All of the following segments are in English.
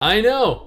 I know.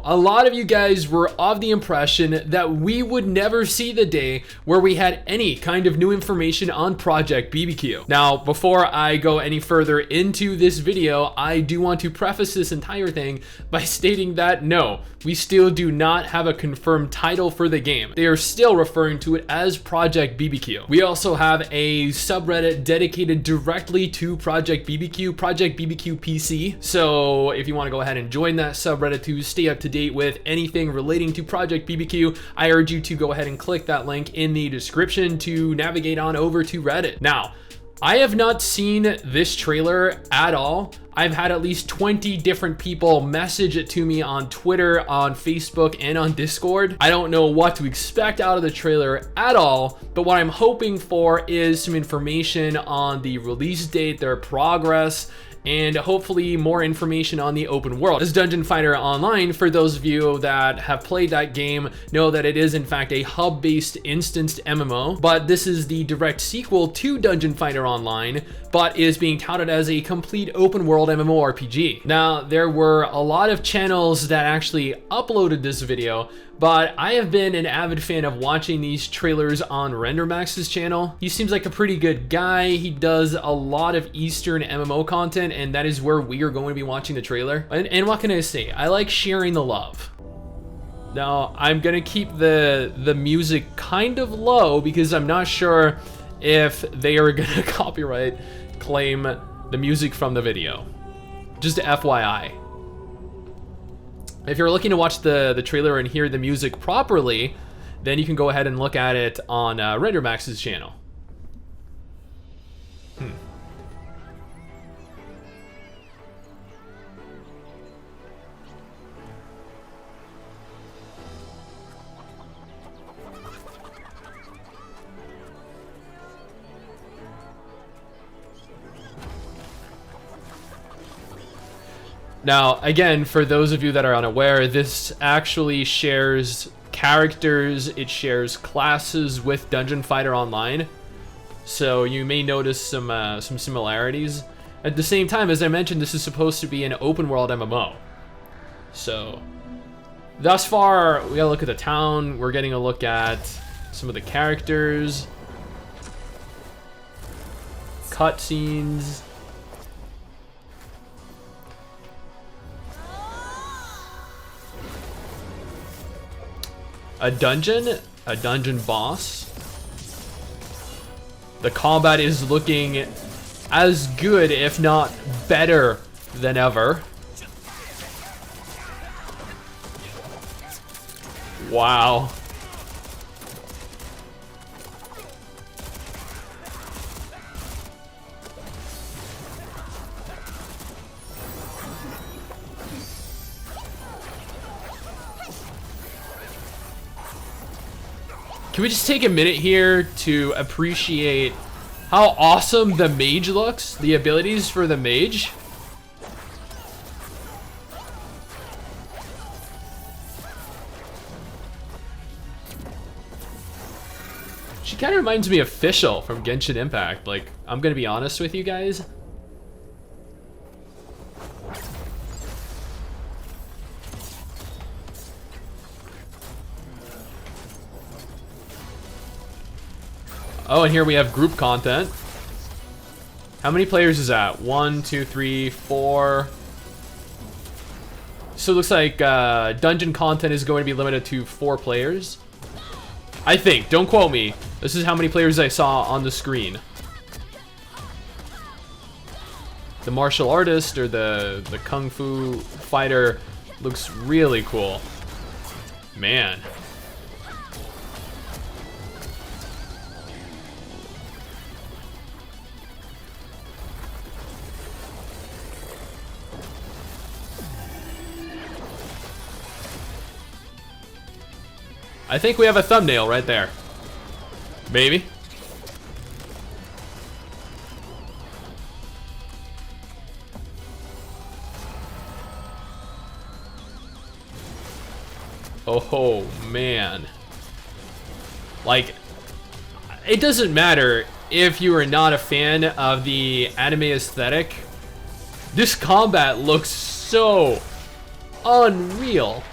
A lot of you guys were of the impression that we would never see the day where we had any kind of new information on Project BBQ. Now, before I go any further into this video, I do want to preface this entire thing by stating that no, we still do not have a confirmed title for the game. They are still referring to it as Project BBQ. We also have a subreddit dedicated directly to Project BBQ, Project BBQ PC. So if you want to go ahead and join that subreddit to stay up to date with anything relating to Project BBQ, I urge you to go ahead and click that link in the description to navigate on over to Reddit. Now, I have not seen this trailer at all. I've had at least 20 different people message it to me on Twitter, on Facebook, and on Discord. I don't know what to expect out of the trailer at all, but what I'm hoping for is some information on the release date, their progress, and hopefully more information on the open world. As Dungeon Fighter Online, for those of you that have played that game, know that it is in fact a hub-based instanced MMO, but this is the direct sequel to Dungeon Fighter Online, but is being touted as a complete open world MMORPG. Now, there were a lot of channels that actually uploaded this video, but I have been an avid fan of watching these trailers on RenderMax's channel. He seems like a pretty good guy. He does a lot of Eastern MMO content, and that is where we are going to be watching the trailer. And what can I say? I like sharing the love. Now, I'm gonna keep the music kind of low because I'm not sure if they are gonna copyright claim the music from the video. Just FYI. If you're looking to watch the trailer and hear the music properly, then you can go ahead and look at it on RenderMax's channel. Now, again, for those of you that are unaware, this actually shares characters, it shares classes with Dungeon Fighter Online. So you may notice some similarities. At the same time, as I mentioned, this is supposed to be an open world MMO. So, thus far, we gotta look at the town, we're getting a look at some of the characters, cutscenes. A dungeon boss. The combat is looking as good, if not better, than ever. Wow. Can we just take a minute here to appreciate how awesome the mage looks? The abilities for the mage? She kind of reminds me of Fischl from Genshin Impact. Like, I'm gonna be honest with you guys. Oh, and here we have group content. How many players is that? 1, 2, 3, 4. So it looks like dungeon content is going to be limited to 4 players. I think, don't quote me. This is how many players I saw on the screen. The martial artist or the kung fu fighter looks really cool. Man. I think we have a thumbnail right there. Maybe. Oh man. Like, it doesn't matter if you are not a fan of the anime aesthetic. This combat looks so unreal.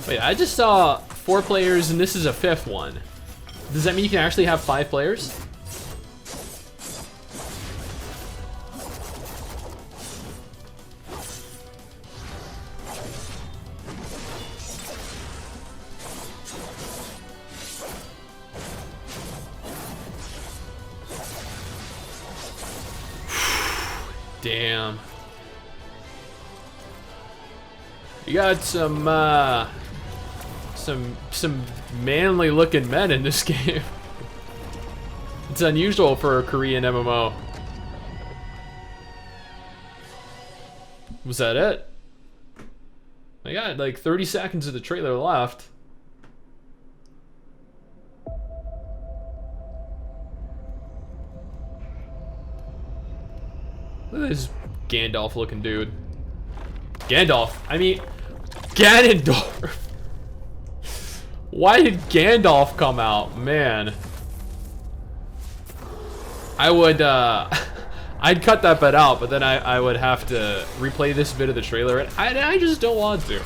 Wait, I just saw 4 players and this is a 5th one. Does that mean you can actually have 5 players? Damn. You got some manly looking men in this game. It's unusual for a Korean MMO. Was that it? I got like 30 seconds of the trailer left. Look at this Gandalf looking dude. Gandalf, I mean, Ganondorf. Why did Gandalf come out? Man. I would, I'd cut that bit out, but then I would have to replay this bit of the trailer, and I just don't want to.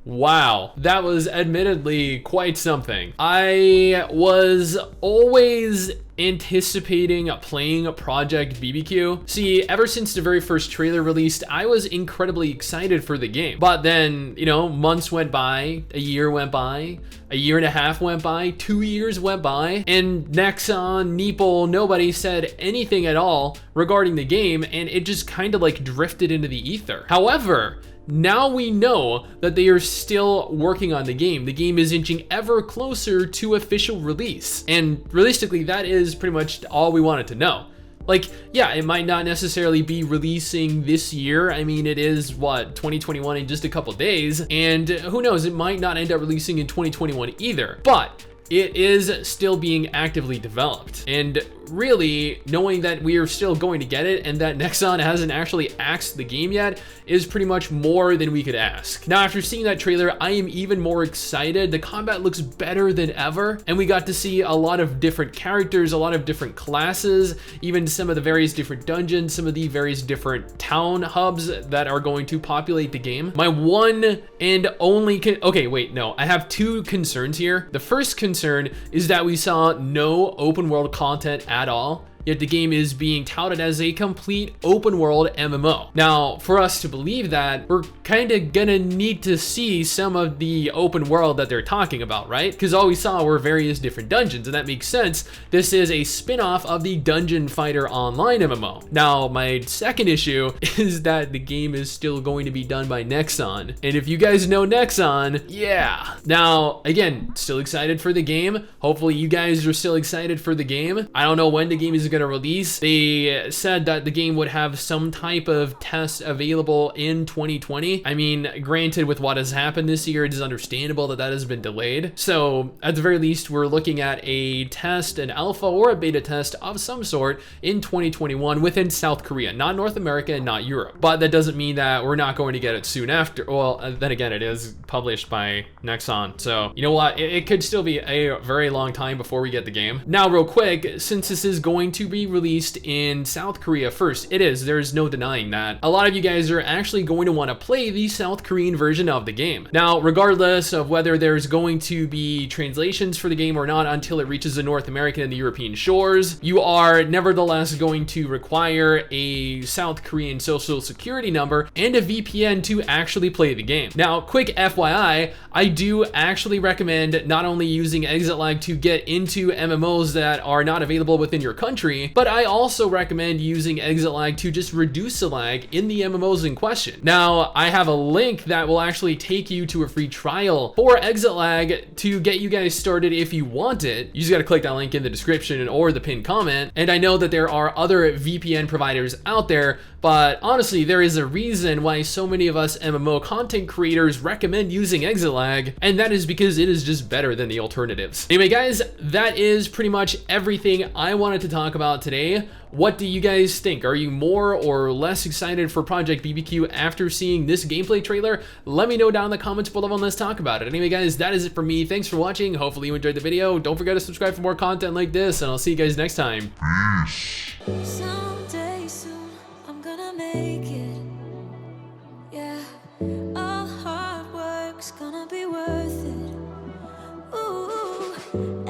Wow, that was admittedly quite something. I was always anticipating playing Project BBQ. See, ever since the very first trailer released, I was incredibly excited for the game. But then, you know, months went by, a year went by, a year and a half went by, 2 years went by, and Nexon, Neople, nobody said anything at all regarding the game, and it just kind of like drifted into the ether. However, now we know that they are still working on the game. The game is inching ever closer to official release. And realistically, that is pretty much all we wanted to know. Like, yeah, it might not necessarily be releasing this year. I mean, it is, what, 2021 in just a couple days. And who knows, it might not end up releasing in 2021 either. But it is still being actively developed. And really, knowing that we are still going to get it and that Nexon hasn't actually axed the game yet is pretty much more than we could ask. Now, after seeing that trailer, I am even more excited. The combat looks better than ever, and we got to see a lot of different characters, a lot of different classes, even some of the various different dungeons, some of the various different town hubs that are going to populate the game. My one and only okay, wait, no, I have 2 concerns here. The first concern is that we saw no open world content at all, yet the game is being touted as a complete open world MMO. Now, for us to believe that, we're kind of gonna need to see some of the open world that they're talking about, right? Because all we saw were various different dungeons, and that makes sense. This is a spin-off of the Dungeon Fighter Online MMO. Now, my second issue is that the game is still going to be done by Nexon. And if you guys know Nexon, yeah. Now, again, still excited for the game. Hopefully you guys are still excited for the game. I don't know when the game is going to release. They said that the game would have some type of test available in 2020. I mean, granted, with what has happened this year, it is understandable that that has been delayed. So at the very least, we're looking at a test, an alpha or a beta test of some sort in 2021 within South Korea, not North America and not Europe. But that doesn't mean that we're not going to get it soon after. Well, then again, it is published by Nexon. So you know what? It could still be a very long time before we get the game. Now, real quick, since this is going to be released in South Korea first, there's no denying that a lot of you guys are actually going to want to play the South Korean version of the game. Now, regardless of whether there's going to be translations for the game or not until it reaches the North American and the European shores, you are nevertheless going to require a South Korean social security number and a VPN to actually play the game. Now, quick FYI, I do actually recommend not only using exit lag to get into MMOs that are not available within your country, entry, but I also recommend using exit lag to just reduce the lag in the MMOs in question. Now, I have a link that will actually take you to a free trial for exit lag to get you guys started if you want it. You just gotta click that link in the description or the pinned comment. And I know that there are other VPN providers out there, but honestly, there is a reason why so many of us MMO content creators recommend using exit lag, and that is because it is just better than the alternatives. Anyway, guys, that is pretty much everything I wanted to talk about today. What do you guys think? Are you more or less excited for Project BBQ after seeing this gameplay trailer? Let me know down in the comments below and let's talk about it. Anyway, guys, that is it for me. Thanks for watching. Hopefully you enjoyed the video. Don't forget to subscribe for more content like this, and I'll see you guys next time. Peace. Someday soon, I'm gonna make it. Yeah, all hard work's gonna be worth it. Ooh.